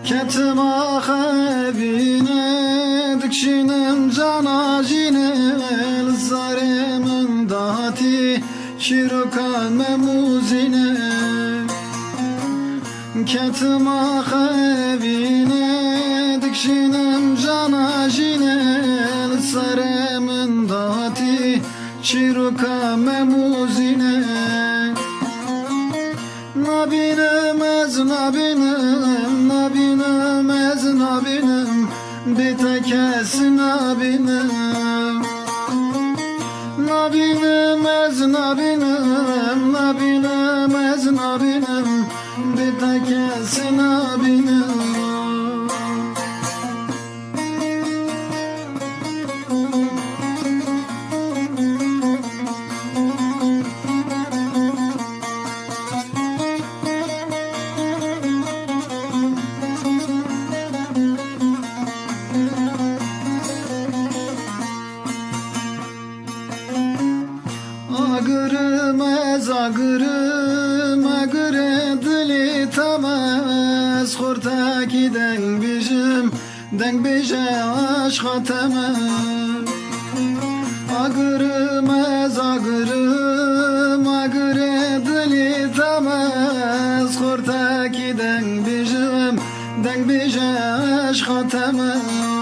Ketim ahevine dikşinem canajine Zaremin dati şirukan memuzine Ketim ahevine dikşinem canajine Zaremin dati şirukan memuzine Nabinem ez nabinem, nabinem ez nabinem Bir tek es nabinem Nabinem ez nabinem, nabinem ez nabinem Bir tek es nabinem Agırım ez agırım agırı dili temez Kurtaki deng bije aşka temez Agırım ez agırım agırı dili temez Kurtaki deng bije aşka temez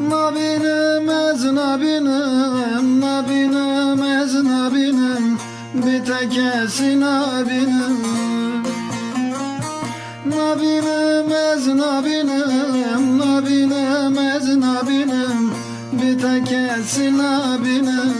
Nabinem ez nabinem, nabinem ez nabinem Bir tek es nabinem Nabinem ez nabinem, nabinem ez nabinem Bir tek es nabinem